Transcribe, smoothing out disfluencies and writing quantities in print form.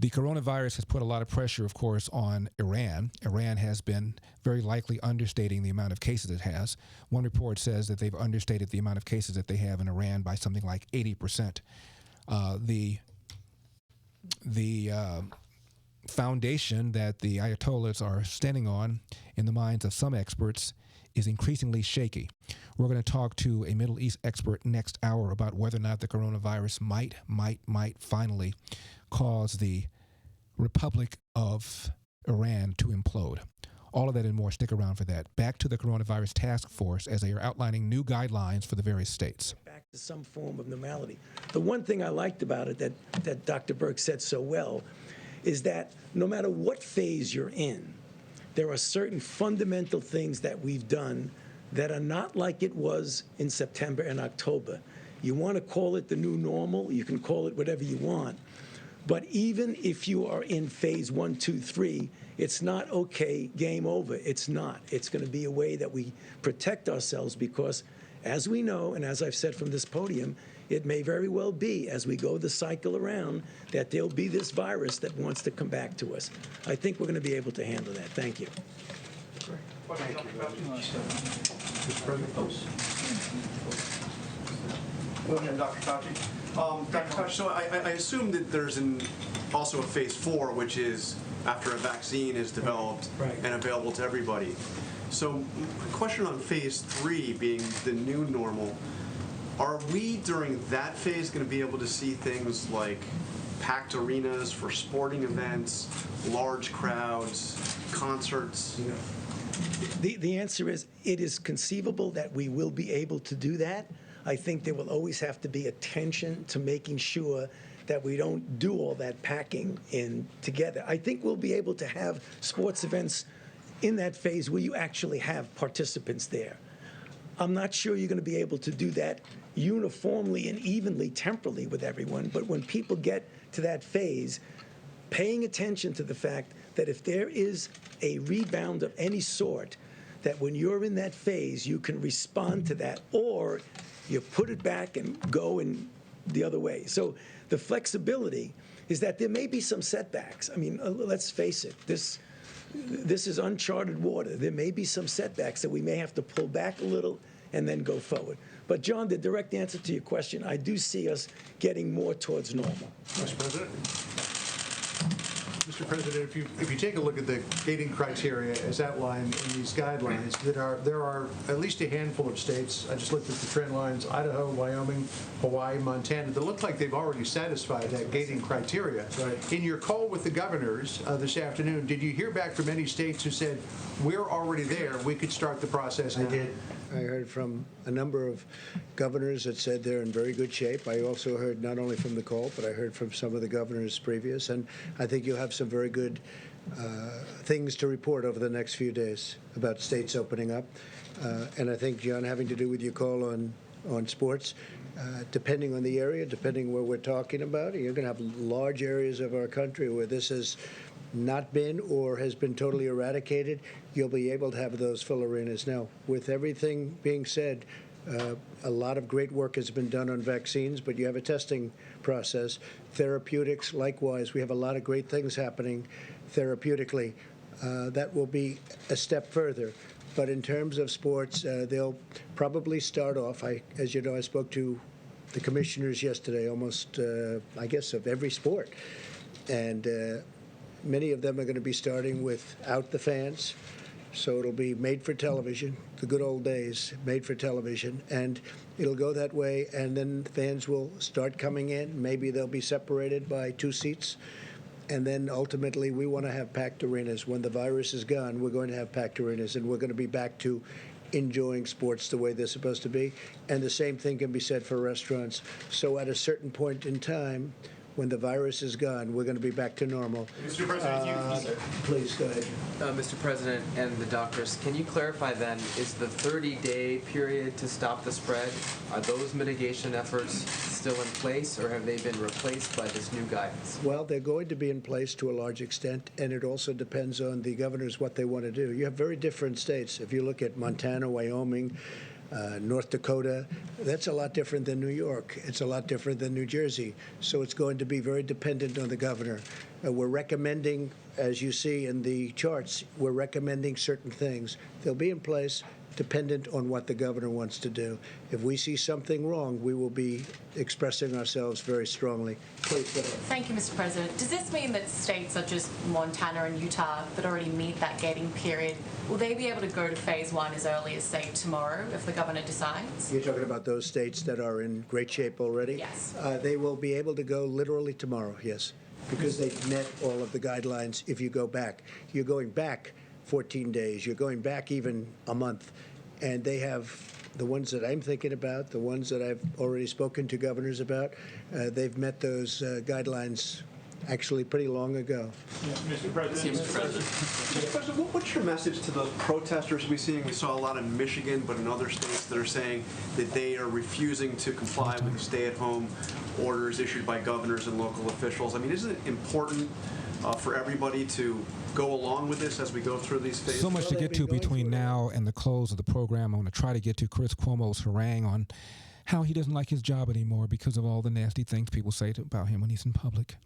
The coronavirus has put a lot of pressure, of course, on Iran. Iran has been very likely understating the amount of cases it has. One report says that they've understated the amount of cases that they have in Iran by something like 80%. The foundation that the Ayatollahs are standing on, in the minds of some experts, is increasingly shaky. We're going to talk to a Middle East expert next hour about whether or not the coronavirus might finally cause the Republic of Iran to implode. All of that and more. Stick around for that. Back to the coronavirus task force as they are outlining new guidelines for the various states. Back to some form of normality. The one thing I liked about it that Dr. Birx said so well is that no matter what phase you're in, there are certain fundamental things that we've done that are not like it was in September and October. You want to call it the new normal, you can call it whatever you want. But even if you are in phase 1, 2, 3, it's not okay, game over. It's not. It's going to be a way that we protect ourselves because, as we know, and as I've said from this podium, it may very well be, as we go the cycle around, that there'll be this virus that wants to come back to us. I think we're going to be able to handle that. Thank you. Thank you. Mr. President. Go ahead, Dr. Fauci. Dr. Fauci, so I assume that there's also a phase 4, which is after a vaccine is developed and available to everybody. So, question on phase 3 being the new normal. Are we, during that phase, going to be able to see things like packed arenas for sporting events, large crowds, concerts? The answer is, it is conceivable that we will be able to do that. I think there will always have to be attention to making sure that we don't do all that packing in together. I think we'll be able to have sports events in that phase where you actually have participants there. I'm not sure you're going to be able to do that uniformly and evenly temporally with everyone, but when people get to that phase, paying attention to the fact that if there is a rebound of any sort, that when you're in that phase, you can respond to that, or you put it back and go in the other way. So the flexibility is that there may be some setbacks. I mean, let's face it, this is uncharted water. There may be some setbacks that we may have to pull back a little and then go forward. But John, the direct answer to your question, I do see us getting more towards normal. Mr. President. Mr. President, if you take a look at the gating criteria as outlined in these guidelines, there are at least a handful of states. I just looked at the trend lines: Idaho, Wyoming, Hawaii, Montana. That look like they've already satisfied that gating criteria. Right. In your call with the governors this afternoon, did you hear back from any states who said, "We're already there, we could start the process now"? I did. I heard from a number of governors that said they're in very good shape. I also heard not only from the call, but I heard from some of the governors previous, and I think you'll have some very good things to report over the next few days about states opening up. And I think, John, having to do with your call on sports, depending on the area, depending where we're talking about, you're going to have large areas of our country where this has not been or has been totally eradicated. You'll be able to have those full arenas. Now, with everything being said, a lot of great work has been done on vaccines, but you have a testing process. Therapeutics, likewise, we have a lot of great things happening therapeutically. That will be a step further. But in terms of sports, they'll probably start off. As you know, I spoke to the commissioners yesterday, almost, I guess, of every sport. And many of them are going to be starting without the fans. So it'll be made for television, the good old days, made for television. And it'll go that way, and then fans will start coming in. Maybe they'll be separated by 2 seats. And then ultimately, we want to have packed arenas. When the virus is gone, we're going to have packed arenas, and we're going to be back to enjoying sports the way they're supposed to be. And the same thing can be said for restaurants. So at a certain point in time, when the virus is gone, we're going to be back to normal. Mr. President, please go ahead. Mr. President and the doctors, can you clarify then, is the 30-day period to stop the spread, are those mitigation efforts still in place, or have they been replaced by this new guidance? Well, they're going to be in place to a large extent, and it also depends on the governors what they want to do. You have very different states. If you look at Montana, Wyoming, North Dakota. That's a lot different than New York. It's a lot different than New Jersey. So it's going to be very dependent on the governor. We're recommending, as you see in the charts, we're recommending certain things. They'll be in place dependent on what the governor wants to do. If we see something wrong, we will be expressing ourselves very strongly. Please go ahead. Thank you, Mr. President. Does this mean that states such as Montana and Utah that already meet that gating period, will they be able to go to phase one as early as, say, tomorrow if the governor decides? You're talking about those states that are in great shape already? Yes. They will be able to go literally tomorrow, yes, because they've met all of the guidelines if you go back. You're going back 14 days. You're going back even a month. And they have the ones that I'm thinking about, the ones that I've already spoken to governors about, they've met those guidelines actually pretty long ago. Mr. President. Mr. President, what's your message to those protesters we saw a lot in Michigan, but in other states that are saying that they are refusing to comply with the stay-at-home orders issued by governors and local officials? I mean, isn't it important for everybody to go along with this as we go through these phases? So much to get to between now and the close of the program. I want to try to get to Chris Cuomo's harangue on how he doesn't like his job anymore because of all the nasty things people say about him when he's in public.